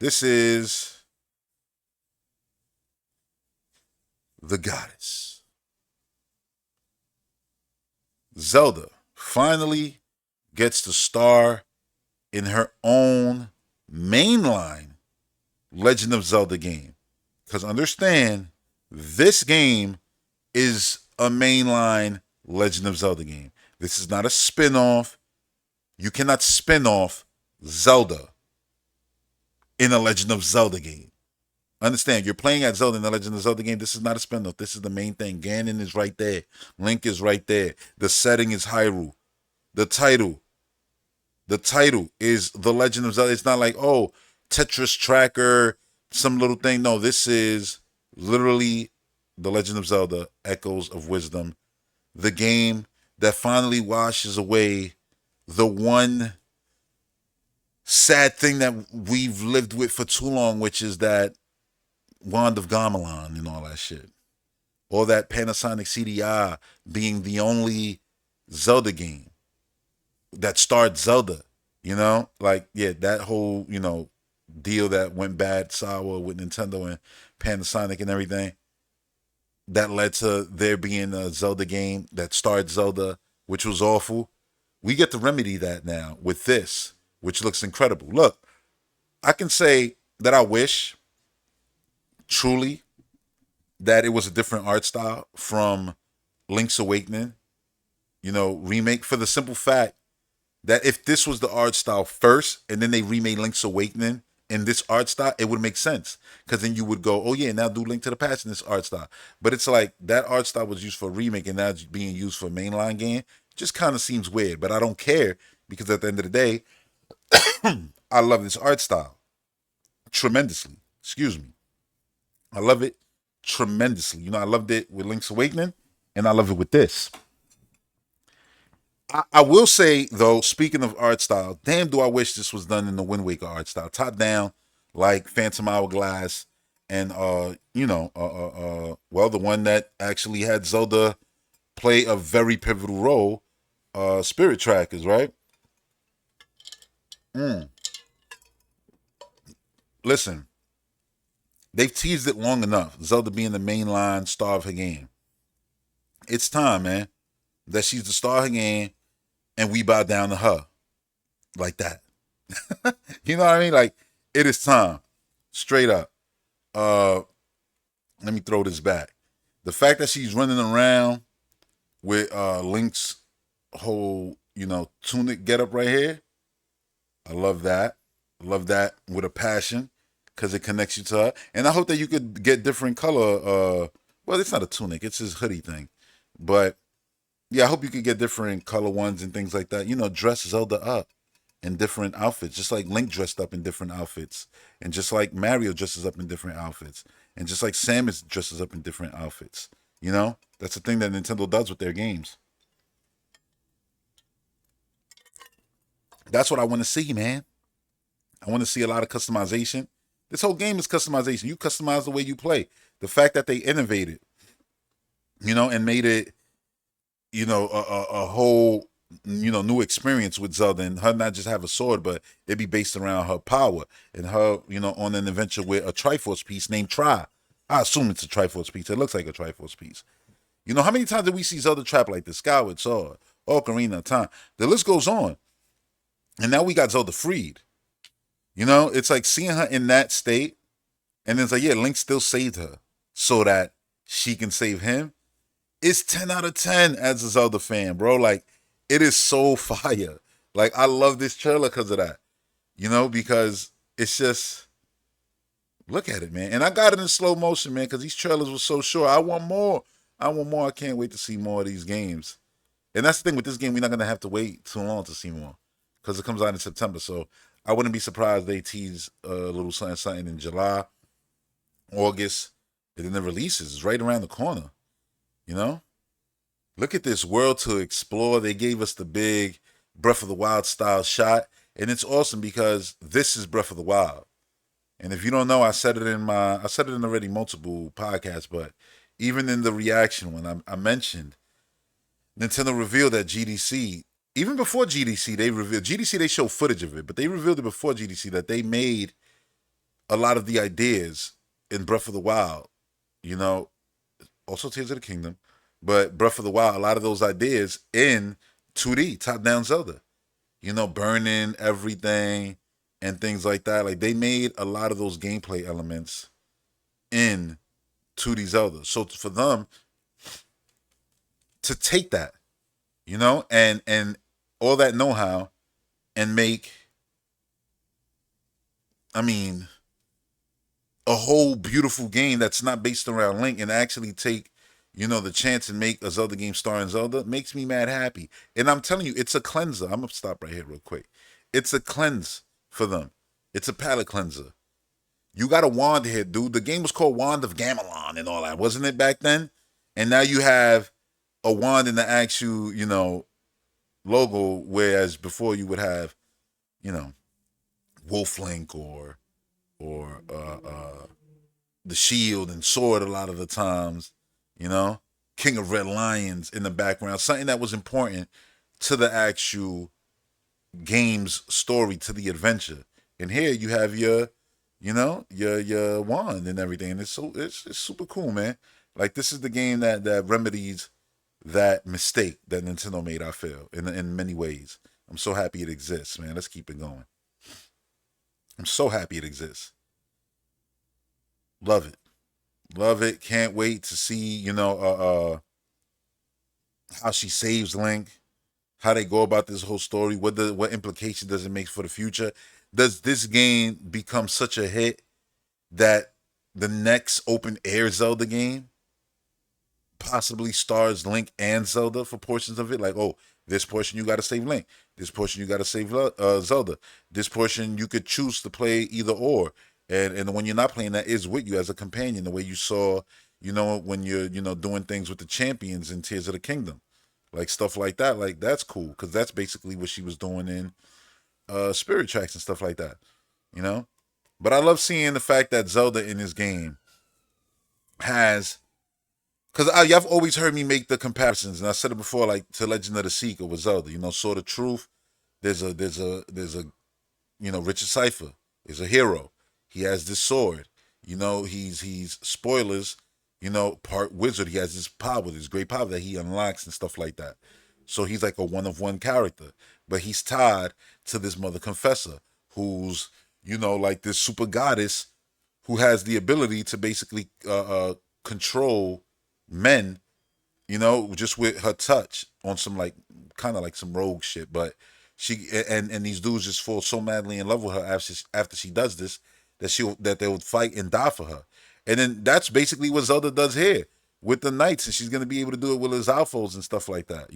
This is the goddess. Zelda finally gets to star in her own mainline Legend of Zelda game. Because understand, this game is a mainline Legend of Zelda game. This is not a spin off. You cannot spin off Zelda in a Legend of Zelda game. Understand, you're playing at Zelda in the Legend of Zelda game. This is not a spin off. This is the main thing. Ganon is right there. Link is right there. The setting is Hyrule. The title. The title is The Legend of Zelda. It's not like, oh, Tetris Tracker, some little thing. No, this is literally The Legend of Zelda, Echoes of Wisdom. The game that finally washes away the one sad thing that we've lived with for too long, which is that Wand of Gamelon and all that shit. Or that Panasonic CDI being the only Zelda game that starred Zelda. You know? Like, yeah, that whole, deal that went bad sour with Nintendo and Panasonic and everything. That led to there being a Zelda game that starred Zelda, which was awful. We get to remedy that now with this, which looks incredible. Look, I can say that I wish, truly, that it was a different art style from Link's Awakening, remake, for the simple fact that if this was the art style first and then they remade Link's Awakening in this art style, it would make sense. Because then you would go, oh yeah, now do Link to the Past in this art style. But it's like that art style was used for a remake and now it's being used for a mainline game. Just kind of seems weird, but I don't care because at the end of the day, I love this art style tremendously. Excuse me. I love it tremendously. I loved it with Link's Awakening and I love it with this. I will say though, speaking of art style, damn, do I wish this was done in the Wind Waker art style, top down, like Phantom Hourglass, and well, the one that actually had Zelda play a very pivotal role, Spirit Trackers, right? Mm. Listen, they've teased it long enough. Zelda being the mainline star of her game. It's time, man, that she's the star of her game, and we bow down to her like that. You know what I mean? Like, it is time. Straight up. Uh Let me throw this back. The fact that she's running around with Link's whole, tunic get up right here. I love that. I love that with a passion because it connects you to her. And I hope that you could get different color. Well, it's not a tunic, it's his hoodie thing. But yeah, I hope you could get different color ones and things like that. Dress Zelda up in different outfits, just like Link dressed up in different outfits, and just like Mario dresses up in different outfits, and just like Samus dresses up in different outfits. That's the thing that Nintendo does with their games. That's what I want to see, man. I want to see a lot of customization. This whole game is customization. You customize the way you play. The fact that they innovated, and made it, a whole, new experience with Zelda, and her not just have a sword, but it be based around her power and her, on an adventure with a Triforce piece named Tri. I assume it's a Triforce piece. It looks like a Triforce piece. How many times did we see Zelda trap like this? Skyward Sword, Ocarina of Time. The list goes on. And now we got Zelda freed. It's like seeing her in that state, and then it's like, yeah, Link still saved her so that she can save him. It's 10 out of 10 as a Zelda fan, bro. Like, it is so fire. Like, I love this trailer because of that. Because it's just, look at it, man. And I got it in slow motion, man, because these trailers were so short. I want more. I want more. I can't wait to see more of these games. And that's the thing with this game, we're not going to have to wait too long to see more because it comes out in September. So I wouldn't be surprised they tease a little something, something in July, August, and then the releases is right around the corner. Look at this world to explore. They gave us the big Breath of the Wild style shot, and it's awesome because this is Breath of the Wild. And if you don't know, I said it in already multiple podcasts, but even in the reaction when I mentioned Nintendo revealed at GDC, even before GDC, they showed footage of it, but they revealed it before GDC that they made a lot of the ideas in Breath of the Wild, you know, also Tears of the Kingdom, but Breath of the Wild, a lot of those ideas in 2D, top down Zelda, burning everything and things like that. Like they made a lot of those gameplay elements in 2D Zelda. So for them to take that, and all that know how and make, I mean, a whole beautiful game that's not based around Link and actually take, the chance and make a Zelda game starring Zelda makes me mad happy. And I'm telling you, it's a cleanser. I'm gonna stop right here real quick. It's a cleanse for them. It's a palate cleanser. You got a wand here, dude. The game was called Wand of Gamelon and all that, wasn't it back then? And now you have a wand in the actual, logo, whereas before you would have, you know, Wolf Link or the shield and sword a lot of the times, you know, King of Red Lions in the background, something that was important to the actual game's story, to the adventure. And here you have your wand and everything. And it's super cool, man. Like this is the game that remedies that mistake that Nintendo made, I feel, in many ways. I'm so happy it exists, man. Let's keep it going. I'm so happy it exists. Love it. Love it. Can't wait to see, how she saves Link, how they go about this whole story, what implication does it make for the future? Does this game become such a hit that the next open air Zelda game possibly stars Link and Zelda for portions of it? Like, oh, this portion you got to save Link, this portion you got to save Zelda, this portion you could choose to play either or, and when you're not playing, that is with you as a companion, the way you saw, when you're doing things with the champions in Tears of the Kingdom, like stuff like that. Like that's cool because that's basically what she was doing in Spirit Tracks and stuff like that, you know. But I love seeing the fact that Zelda in this game has, because y'all always heard me make the comparisons, and I said it before, like to Legend of the Seeker with Zelda. Sword of Truth. There's a Richard Cipher is a hero. He has this sword. He's spoilers. Part wizard. He has this power, this great power that he unlocks and stuff like that. So he's like a one of one character, but he's tied to this Mother Confessor, who's like this super goddess who has the ability to basically control men, just with her touch on some like kind of like some rogue shit. But and these dudes just fall so madly in love with her after she does this that they would fight and die for her. And then that's basically what Zelda does here with the knights, and she's gonna be able to do it with his alphos and stuff like that,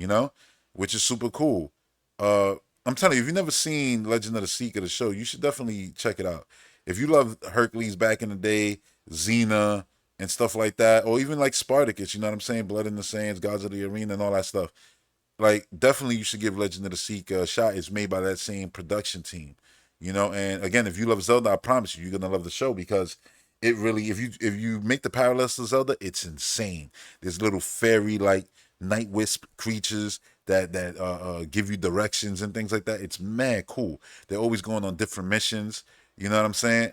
which is super cool. Uh, I'm telling you, if you've never seen Legend of the Seeker, the show, you should definitely check it out. If you love Hercules back in the day, Xena, and stuff like that, or even like Spartacus, you know what I'm saying? Blood in the Sands, Gods of the Arena, and all that stuff. Like, definitely you should give Legend of the Seeker a shot. It's made by that same production team, And again, if you love Zelda, I promise you, you're gonna love the show because it really, if you make the parallels to Zelda, it's insane. There's little fairy like night wisp creatures that give you directions and things like that. It's mad cool. They're always going on different missions. You know what I'm saying?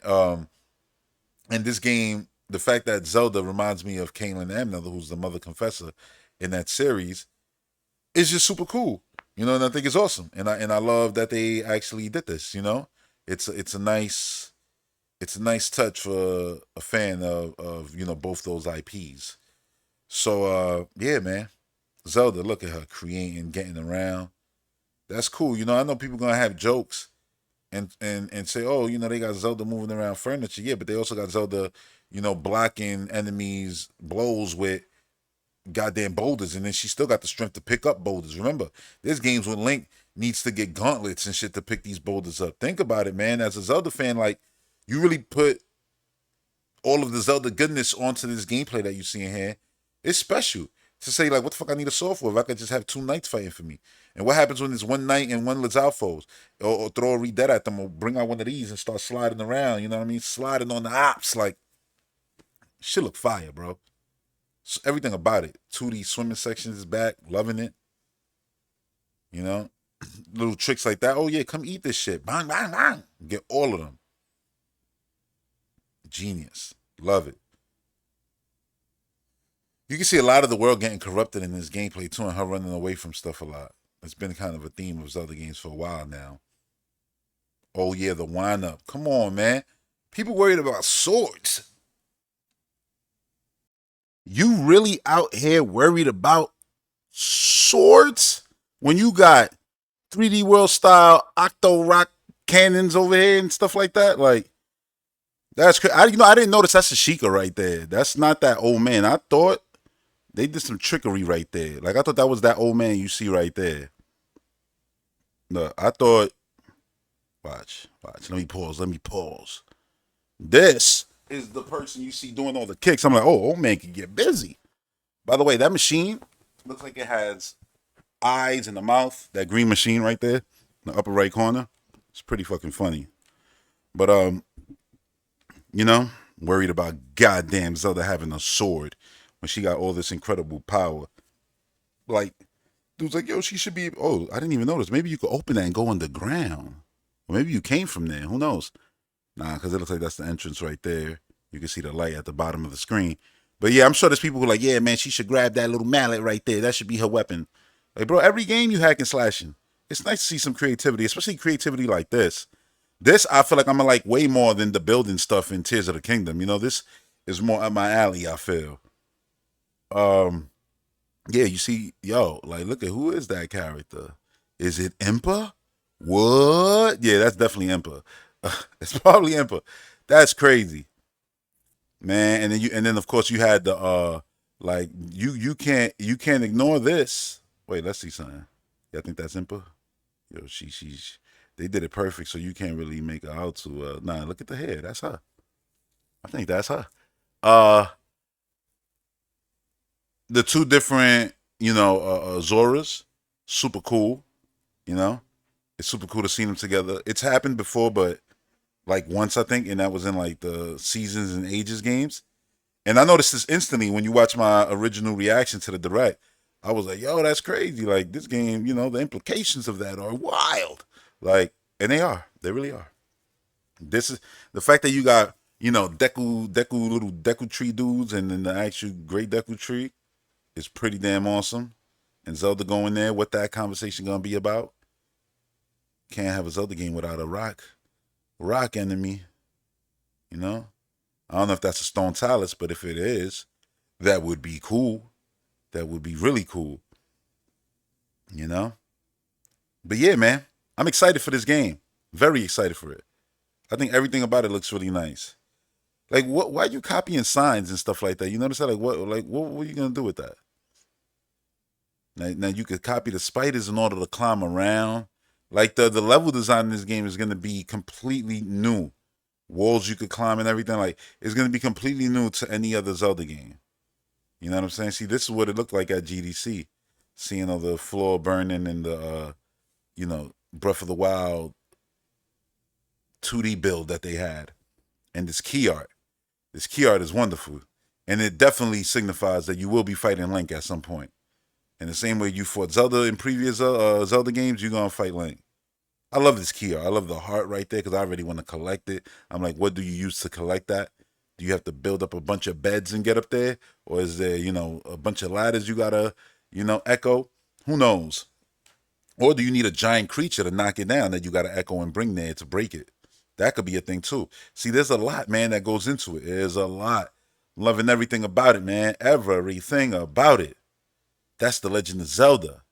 And this game, the fact that Zelda reminds me of Kaylin Amnella, who's the Mother Confessor in that series, is just super cool. And I think it's awesome. And I love that they actually did this. It's a nice touch for a fan of both those IPs. So yeah, man. Zelda, look at her creating, getting around. That's cool. I know people gonna have jokes and say, oh, they got Zelda moving around furniture. Yeah, but they also got Zelda, blocking enemies' blows with goddamn boulders, and then she still got the strength to pick up boulders. Remember, there's games when Link needs to get gauntlets and shit to pick these boulders up. Think about it, man. As a Zelda fan, like, you really put all of the Zelda goodness onto this gameplay that you see in here. It's special to say, like, what the fuck I need a sword for if I could just have two knights fighting for me? And what happens when there's one knight and one Lizalfos? Or throw a redead at them, or bring out one of these and start sliding around, you know what I mean? Sliding on the ops, like, shit look fire, bro. So everything about it. 2D swimming sections is back, loving it, you know? Little tricks like that. Oh, yeah, come eat this shit. Bang, bang, bang. Get all of them. Genius. Love it. You can see a lot of the world getting corrupted in this gameplay too, and her running away from stuff a lot. It's been kind of a theme of Zelda games for a while now. Oh yeah, the wind up. Come on, man. People worried about swords. You really out here worried about swords when you got 3D World style Octo Rock cannons over here and stuff like that? Like that's crazy. I didn't notice that's a Sheikah right there. That's not that old man. I thought they did some trickery right there. Like I thought that was that old man you see right there. No, I thought. Watch. Let me pause. This is the person you see doing all the kicks. I'm like, oh, old man can get busy. By the way, that machine looks like it has eyes in the mouth. That green machine right there, in the upper right corner. It's pretty fucking funny. But you know, worried about goddamn Zelda having a sword when she got all this incredible power. Like, dude's like, yo, she should be. Oh, I didn't even notice. Maybe you could open that and go underground. Or maybe you came from there. Who knows? Nah, because it looks like that's the entrance right there. You can see the light at the bottom of the screen. But yeah, I'm sure there's people who are like, yeah, man, she should grab that little mallet right there. That should be her weapon. Like, bro, every game you hack and slashing. It's nice to see some creativity, especially creativity like this. This, I feel like I'm like way more than the building stuff in Tears of the Kingdom. You know, this is more up my alley, I feel. Yeah, you see, yo, like, look at who is that character? Is it Impa? What? Yeah, that's definitely Impa. It's probably Impa. That's crazy, man. And then of course you had the like you can't ignore this. Wait, let's see something. Yeah, I think that's Impa. Yo, she's they did it perfect, so you can't really make her out to. Nah, look at the hair. That's her. I think that's her. Uh, the two different, Zoras, super cool. You know, it's super cool to see them together. It's happened before, but like once I think, and that was in like the Seasons and Ages games. And I noticed this instantly when you watch my original reaction to the direct. I was like, yo, that's crazy. Like this game, the implications of that are wild. Like, and they are. They really are. This is the fact that you got, little Deku tree dudes and then the actual great Deku tree is pretty damn awesome. And Zelda going there, what that conversation gonna be about? Can't have a Zelda game without a rock enemy. You know? I don't know if that's a Stone Talus, but if it is, that would be cool. That would be really cool. You know? But yeah, man, I'm excited for this game. Very excited for it. I think everything about it looks really nice. Like, what? Why are you copying signs and stuff like that? You notice that? Like, what? Like, what are you gonna do with that? Now you could copy the spiders in order to climb around. Like the level design in this game is gonna be completely new. Walls you could climb and everything. Like it's gonna be completely new to any other Zelda game. You know what I'm saying? See, this is what it looked like at GDC. Seeing all the floor burning and the Breath of the Wild 2D build that they had. And this key art. This key art is wonderful. And it definitely signifies that you will be fighting Link at some point. In the same way you fought Zelda in previous Zelda games, you're going to fight Link. I love this key art. I love the heart right there because I already want to collect it. I'm like, what do you use to collect that? Do you have to build up a bunch of beds and get up there? Or is there, a bunch of ladders you got to, echo? Who knows? Or do you need a giant creature to knock it down that you got to echo and bring there to break it? That could be a thing too. See, there's a lot, man, that goes into it. There's a lot. Loving everything about it, man. Everything about it. That's the Legend of Zelda.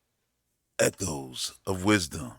Echoes of Wisdom.